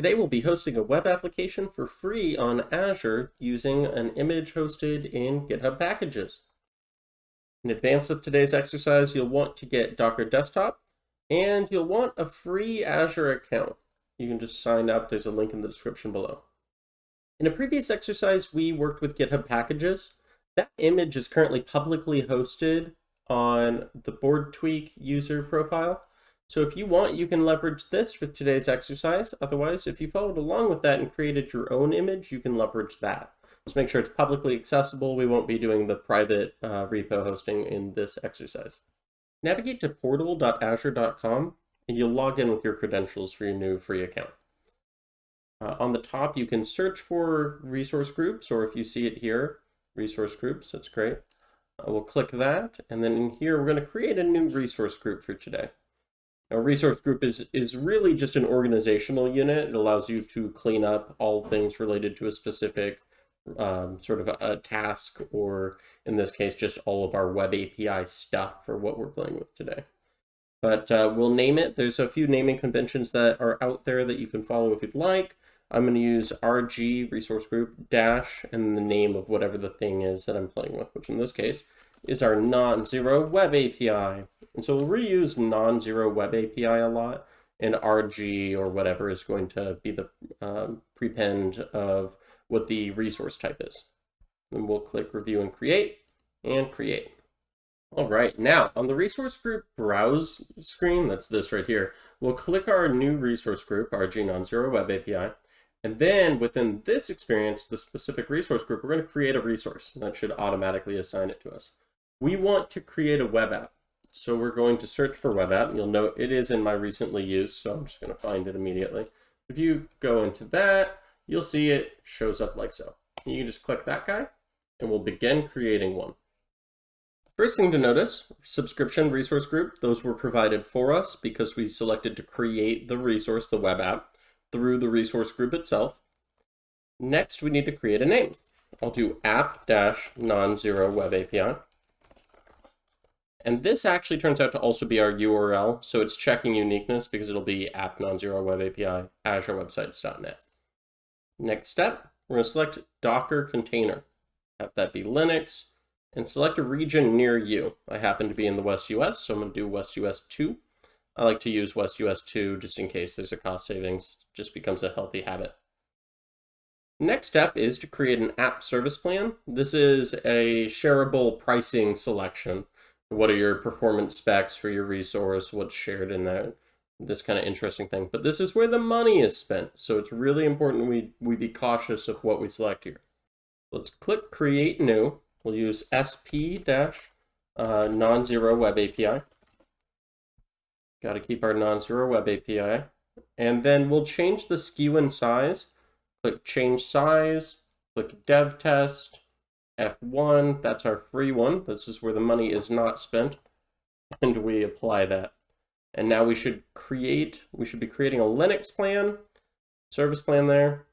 Today we'll be hosting a web application for free on Azure using an image hosted in GitHub Packages. In advance of today's exercise, you'll want to get Docker Desktop, and you'll want a free Azure account. You can just sign up. There's a link in the description below. In a previous exercise, we worked with GitHub Packages. That image is currently publicly hosted on the board tweak user profile. So if you want, you can leverage this for today's exercise. Otherwise, if you followed along with that and created your own image, you can leverage that. Just make sure it's publicly accessible. We won't be doing the private repo hosting in this exercise. Navigate to portal.azure.com and you'll log in with your credentials for your new free account. On the top, you can search for resource groups, or if you see it here, resource groups, that's great. We'll click that, and then in here, we're going to create a new resource group for today. Now, a resource group is really just an organizational unit. It allows you to clean up all things related to a specific sort of a task, or in this case, just all of our web API stuff for what we're playing with today. But we'll name it. There's a few naming conventions that are out there that you can follow if you'd like. I'm going to use RG resource group dash and the name of whatever the thing is that I'm playing with, which in this case is our non-zero web API. And so we'll reuse non-zero web API a lot, and RG or whatever is going to be the prepend of what the resource type is. Then we'll click review and create, and create. All right, now on the resource group browse screen, that's this right here, we'll click our new resource group, RG non-zero web API. And then within this experience, the specific resource group, we're going to create a resource, and that should automatically assign it to us. We want to create a web app. So we're going to search for web app. You'll note it is in my recently used, so I'm just going to find it immediately. If you go into that, you'll see it shows up like so. You can just click that guy, and we'll begin creating one. First thing to notice, subscription resource group, those were provided for us because we selected to create the resource, the web app, through the resource group itself. Next, we need to create a name. I'll do app-non-zero web API. And this actually turns out to also be our URL, so it's checking uniqueness because it'll be app non-zero web API, azurewebsites.net. Next step, we're going to select Docker container. Have that be Linux, and select a region near you. I happen to be in the West US, so I'm going to do West US 2. I like to use West US 2 just in case there's a cost savings. Just becomes a healthy habit. Next step is to create an app service plan. This is a shareable pricing selection. What are your performance specs for your resource? What's shared in there? This kind of interesting thing. But this is where the money is spent. So it's really important we be cautious of what we select here. Let's click Create New. We'll use SP-non-zero web API. Got to keep our non-zero web API. And then we'll change the SKU and size. Click Change Size. Click Dev Test. F1, that's our free one. This is where the money is not spent. And we apply that. And now we should be creating a Linux plan, service plan there,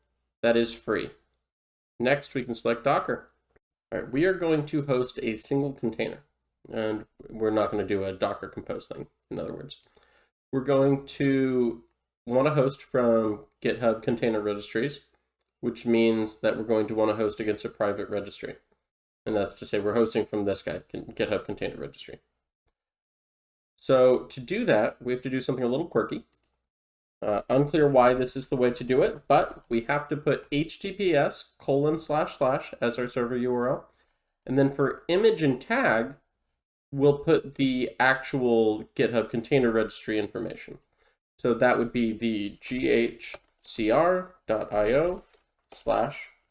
that is free. Next, we can select Docker. All right, we are going to host a single container. And we're not going to do a Docker Compose thing, in other words. We're going to want to host from GitHub Container Registries, which means that we're going to want to host against a private registry. And that's to say we're hosting from this guy, GitHub Container Registry. So to do that, we have to do something a little quirky. Unclear why this is the way to do it, but we have to put https:// as our server URL. And then for image and tag, we'll put the actual GitHub Container Registry information. So that would be the ghcr.io/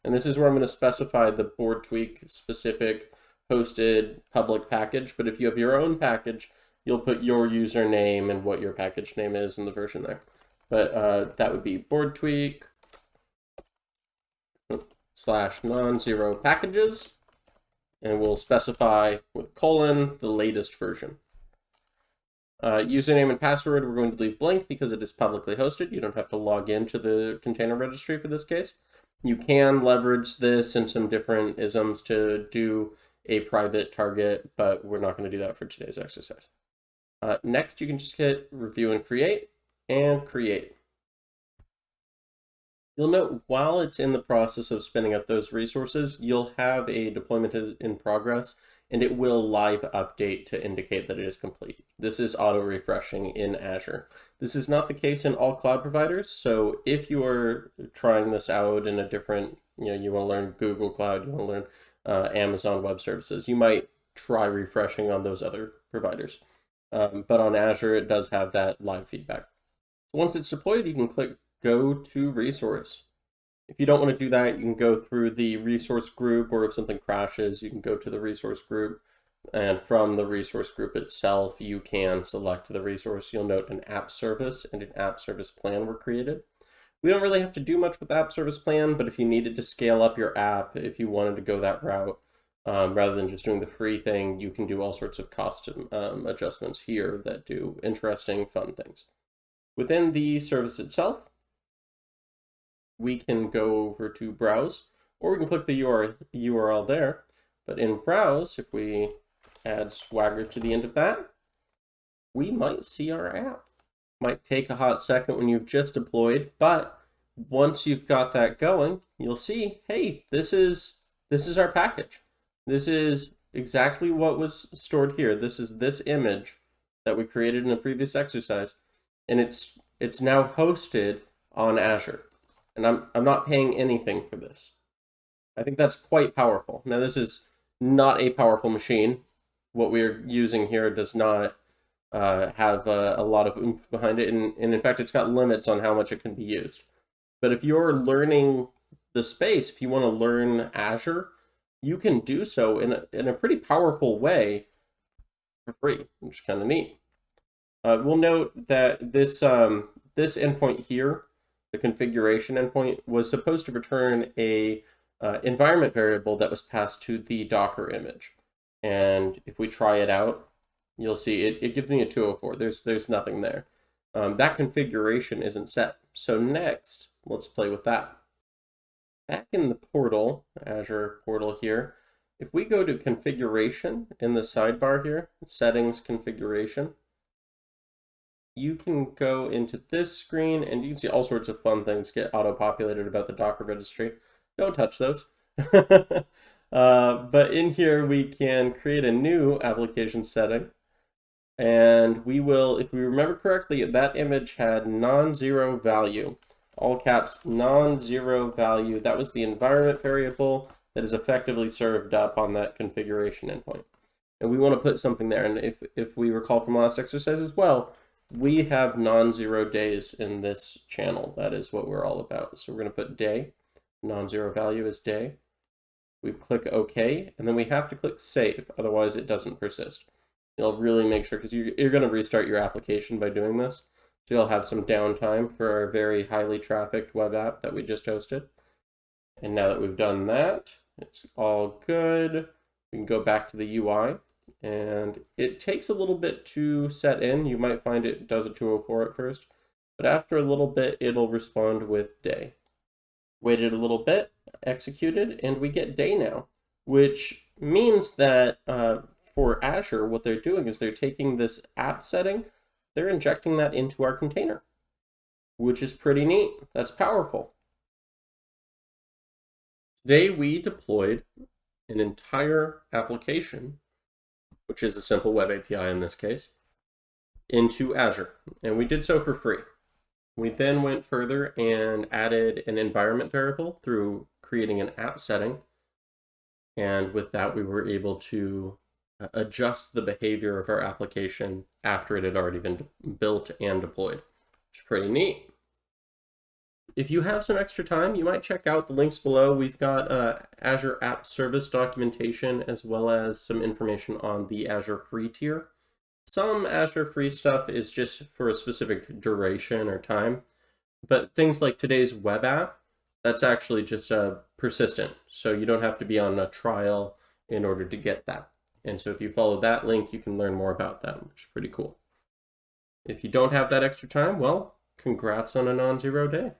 and this is where I'm going to specify the board tweak specific hosted public package. But if you have your own package, you'll put your username and what your package name is in the version there. But that would be board tweak /non-zero packages. And we'll specify with colon the latest version. Username and password, we're going to leave blank because it is publicly hosted. You don't have to log into the container registry for this case. You can leverage this and some different isms to do a private target, but we're not going to do that for today's exercise. Next, you can just hit review and create, You'll note while it's in the process of spinning up those resources, you'll have a deployment in progress, and it will live update to indicate that it is complete. This is auto refreshing in Azure. This is not the case in all cloud providers. So if you are trying this out in a different, you want to learn Google Cloud, you want to learn Amazon Web Services, you might try refreshing on those other providers. But on Azure, it does have that live feedback. Once it's deployed, you can click Go to Resource. If you don't want to do that, you can go through the resource group, or if something crashes, you can go to the resource group. And from the resource group itself, you can select the resource. You'll note an app service and an app service plan were created. We don't really have to do much with app service plan, but if you needed to scale up your app, if you wanted to go that route, rather than just doing the free thing, you can do all sorts of custom adjustments here that do interesting, fun things. Within the service itself, we can go over to Browse, or we can click the URL there. But in Browse, if we add Swagger to the end of that, we might see our app. Might take a hot second when you've just deployed, but once you've got that going, you'll see, hey, this is our package. This is exactly what was stored here. This is this image that we created in a previous exercise, and it's now hosted on Azure. And I'm not paying anything for this. I think that's quite powerful. Now, this is not a powerful machine. What we're using here does not have a lot of oomph behind it, and in fact, it's got limits on how much it can be used. But if you're learning the space, if you want to learn Azure, you can do so in a pretty powerful way for free, which is kind of neat. We'll note that this endpoint here, the configuration endpoint, was supposed to return a environment variable that was passed to the Docker image. And if we try it out, you'll see it gives me a 204. There's nothing there. That configuration isn't set. So next, let's play with that. Back in the portal, Azure portal here, if we go to configuration in the sidebar here, settings configuration, you can go into this screen and you can see all sorts of fun things get auto-populated about the Docker registry. Don't touch those. But in here, we can create a new application setting. And we will, if we remember correctly, that image had non-zero value. All caps, non-zero value. That was the environment variable that is effectively served up on that configuration endpoint. And we want to put something there. And if we recall from last exercise as well, we have non-zero days in this channel. That is what we're all about. So we're going to put day. Non-zero value is day. We click OK, and then we have to click Save. Otherwise, it doesn't persist. You'll really make sure, because you're going to restart your application by doing this. So you'll have some downtime for our very highly trafficked web app that we just hosted. And now that we've done that, it's all good. We can go back to the UI. And it takes a little bit to set in. You might find it does a 204 at first. But after a little bit, it'll respond with day. Waited a little bit, executed, and we get day now. Which means that for Azure, what they're doing is they're taking this app setting, they're injecting that into our container, which is pretty neat. That's powerful. Today, we deployed an entire application, which is a simple web API in this case, into Azure. And we did so for free. We then went further and added an environment variable through creating an app setting. And with that, we were able to adjust the behavior of our application after it had already been built and deployed, which is pretty neat. If you have some extra time, you might check out the links below. We've got Azure App Service documentation, as well as some information on the Azure free tier. Some Azure free stuff is just for a specific duration or time, but things like today's web app, that's actually just persistent. So you don't have to be on a trial in order to get that. And so if you follow that link, you can learn more about that, which is pretty cool. If you don't have that extra time, well, congrats on a non-zero day.